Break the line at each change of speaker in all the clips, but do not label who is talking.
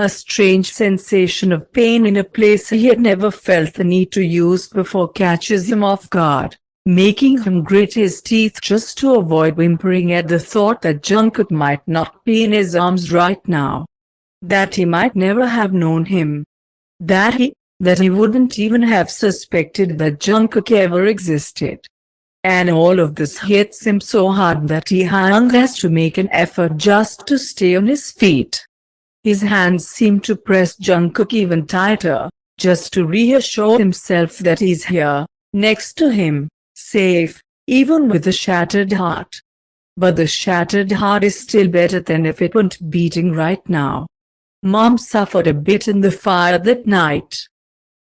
a strange sensation of pain in a place he had never felt the need to use before catches him off guard, making him grit his teeth just to avoid whimpering at the thought that Jungkook might not be in his arms right now. That he might never have known him. That he wouldn't even have suspected that Jungkook ever existed. And all of this hits him so hard that Taehyung has to make an effort just to stay on his feet. His hands seem to press Jungkook even tighter, just to reassure himself that he's here, next to him, safe, even with a shattered heart. But the shattered heart is still better than if it weren't beating right now. Mom suffered a bit in the fire that night.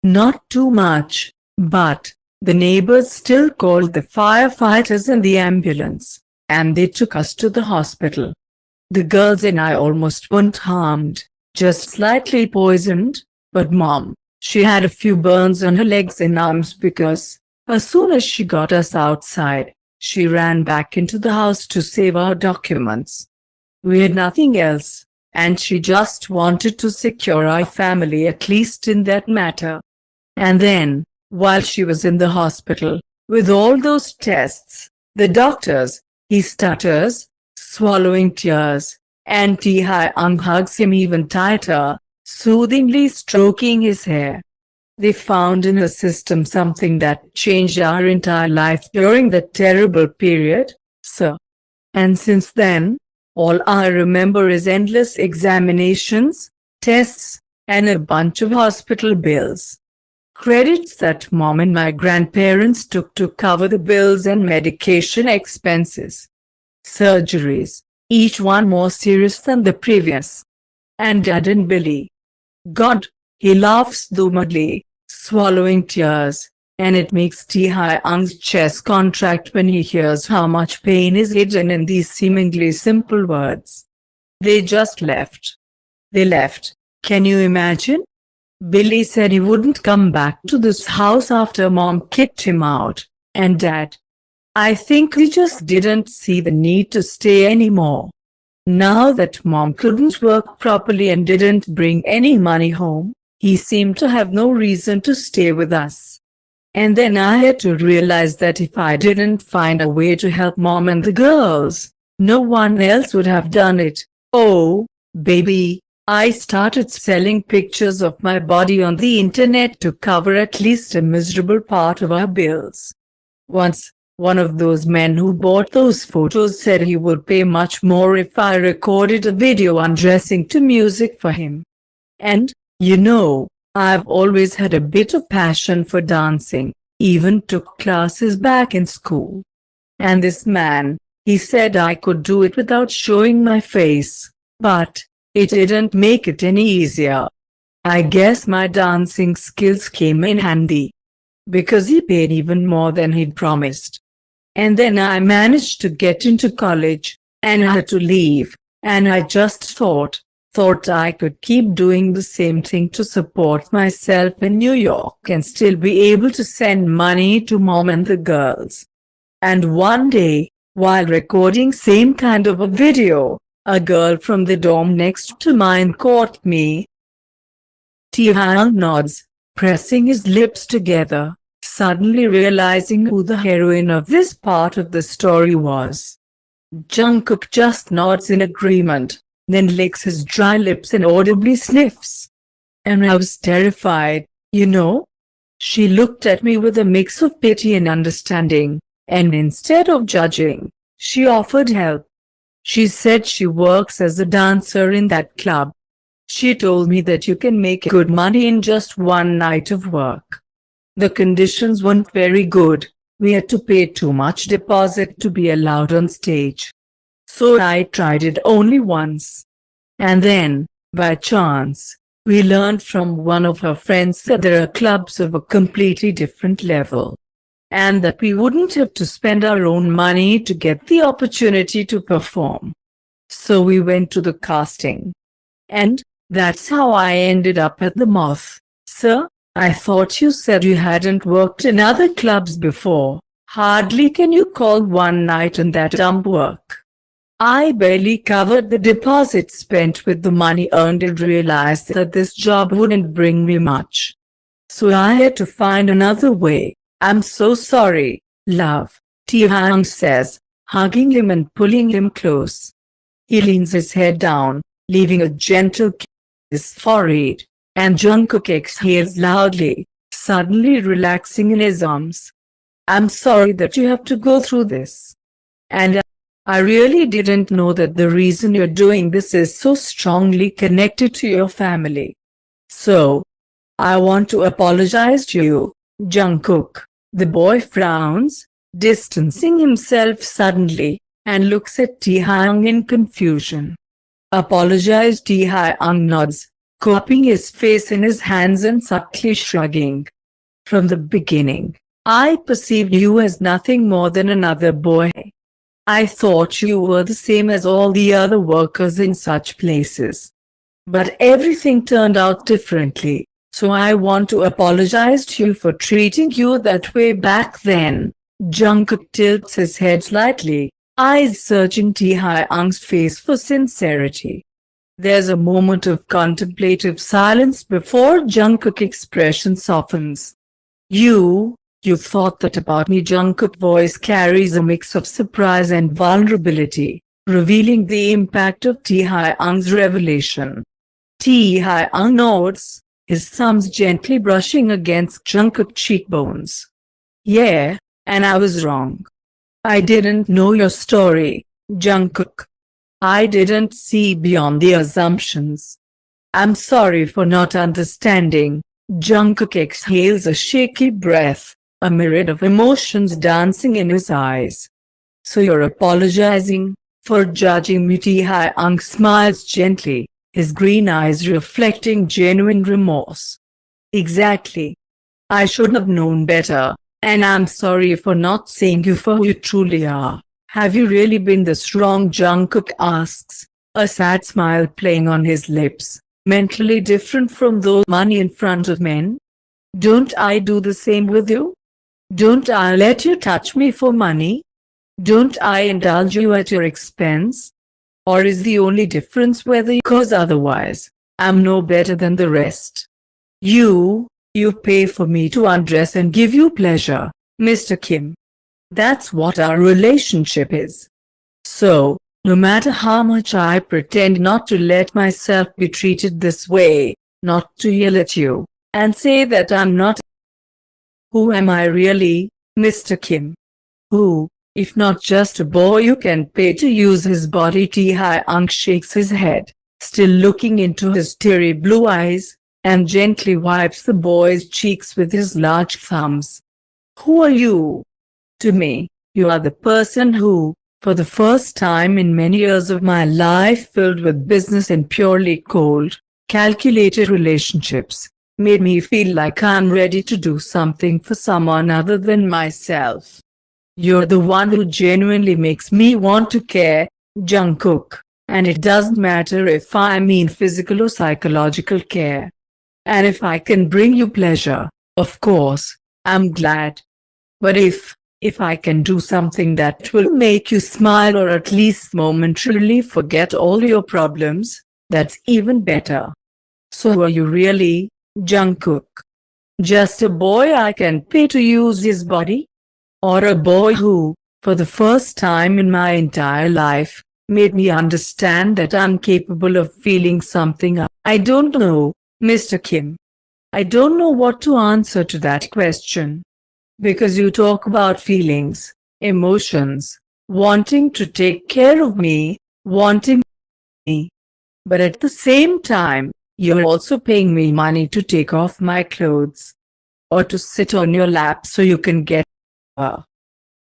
Not too much, but the neighbors still called the firefighters and the ambulance, and they took us to the hospital. The girls and I almost weren't harmed, just slightly poisoned, but Mom, she had a few burns on her legs and arms because, as soon as she got us outside, she ran back into the house to save our documents. We had nothing else, and she just wanted to secure our family at least in that matter. And then, while she was in the hospital, with all those tests, the doctors, he stutters, swallowing tears, and Taehyung hugs him even tighter, soothingly stroking his hair. They found in her system something that changed our entire life during that terrible period, sir. And since then, all I remember is endless examinations, tests, and a bunch of hospital bills. Credits that Mom and my grandparents took to cover the bills and medication expenses. Surgeries, each one more serious than the previous. And Dad and Billy. God, he laughs doomedly, swallowing tears, and it makes Taehyung's chest contract when he hears how much pain is hidden in these seemingly simple words. They just left. They left. Can you imagine? Billy said he wouldn't come back to this house after Mom kicked him out, and Dad, I think he just didn't see the need to stay anymore. Now that Mom couldn't work properly and didn't bring any money home, he seemed to have no reason to stay with us. And then I had to realize that if I didn't find a way to help Mom and the girls, no one else would have done it. Oh, baby. I started selling pictures of my body on the internet to cover at least a miserable part of our bills. Once, one of those men who bought those photos said he would pay much more if I recorded a video undressing to music for him. And, you know, I've always had a bit of passion for dancing, even took classes back in school. And this man, he said I could do it without showing my face, but it didn't make it any easier. I guess my dancing skills came in handy, because he paid even more than he'd promised. And then I managed to get into college, and I had to leave, and I just thought I could keep doing the same thing to support myself in New York and still be able to send money to Mom and the girls. And one day, while recording same kind of a video, a girl from the dorm next to mine caught me. Taehyung nods, pressing his lips together, suddenly realizing who the heroine of this part of the story was. Jungkook just nods in agreement, then licks his dry lips and audibly sniffs. And I was terrified, you know? She looked at me with a mix of pity and understanding, and instead of judging, she offered help. She said she works as a dancer in that club. She told me that you can make good money in just one night of work. The conditions weren't very good. We had to pay too much deposit to be allowed on stage. So I tried it only once. And then, by chance, we learned from one of her friends that there are clubs of a completely different level, and that we wouldn't have to spend our own money to get the opportunity to perform. So we went to the casting. And that's how I ended up at the Moth. Sir, I thought you said you hadn't worked in other clubs before. Hardly can you call one night in that dump work. I barely covered the deposit spent with the money earned and realized that this job wouldn't bring me much. So I had to find another way. I'm so sorry, love, Taehyung says, hugging him and pulling him close. He leans his head down, leaving a gentle kiss on his forehead, and Jungkook exhales loudly, suddenly relaxing in his arms. I'm sorry that you have to go through this. And I really didn't know that the reason you're doing this is so strongly connected to your family. So, I want to apologize to you, Jungkook. The boy frowns, distancing himself suddenly, and looks at Taehyung in confusion. Apologize. Taehyung nods, cupping his face in his hands and subtly shrugging. From the beginning, I perceived you as nothing more than another boy. I thought you were the same as all the other workers in such places. But everything turned out differently, so I want to apologize to you for treating you that way back then. Jungkook tilts his head slightly, eyes searching Taehyung's face for sincerity. There's a moment of contemplative silence before Jungkook's expression softens. You thought that about me. Jungkook's voice carries a mix of surprise and vulnerability, revealing the impact of Taehyung's revelation. Taehyung nods, his thumbs gently brushing against Jungkook's cheekbones. Yeah, and I was wrong. I didn't know your story, Jungkook. I didn't see beyond the assumptions. I'm sorry for not understanding. Jungkook exhales a shaky breath, a myriad of emotions dancing in his eyes. So you're apologizing for judging me? Taehyung smiles gently, his green eyes reflecting genuine remorse. Exactly. I should have known better, and I'm sorry for not seeing you for who you truly are. Have you really been this wrong? Jungkook asks, a sad smile playing on his lips, mentally different from those money in front of men. Don't I do the same with you? Don't I let you touch me for money? Don't I indulge you at your expense? Or is the only difference whether you cause otherwise? I'm no better than the rest. You pay for me to undress and give you pleasure, Mr. Kim. That's what our relationship is. So, no matter how much I pretend not to let myself be treated this way, not to yell at you, and say that I'm not, who am I really, Mr. Kim? Who, if not just a boy you can pay to use his body? Taehyung shakes his head, still looking into his teary blue eyes, and gently wipes the boy's cheeks with his large thumbs. Who are you? To me, you are the person who, for the first time in many years of my life filled with business and purely cold, calculated relationships, made me feel like I'm ready to do something for someone other than myself. You're the one who genuinely makes me want to care, Jungkook, and it doesn't matter if I mean physical or psychological care. And if I can bring you pleasure, of course, I'm glad. But if I can do something that will make you smile or at least momentarily forget all your problems, that's even better. So who are you really, Jungkook? Just a boy I can pay to use his body? Or a boy who, for the first time in my entire life, made me understand that I'm capable of feeling something? I don't know, Mr. Kim. I don't know what to answer to that question. Because you talk about feelings, emotions, wanting to take care of me, wanting me. But at the same time, you're also paying me money to take off my clothes. Or to sit on your lap so you can get her.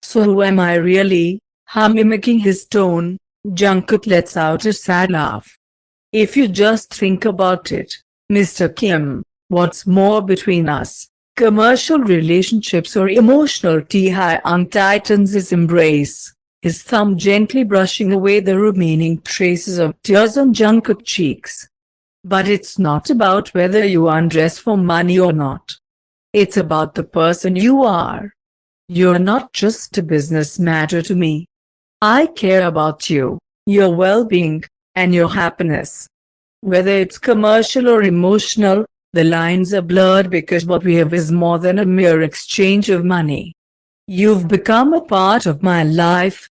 So who am I really? Mimicking his tone, Jungkook lets out a sad laugh. If you just think about it, Mr. Kim, what's more between us? Commercial relationships or emotional? Taehyung tightens his embrace, his thumb gently brushing away the remaining traces of tears on Jungkook's cheeks. But it's not about whether you undress for money or not. It's about the person you are. You're not just a business matter to me. I care about you, your well-being, and your happiness. Whether it's commercial or emotional, the lines are blurred because what we have is more than a mere exchange of money. You've become a part of my life,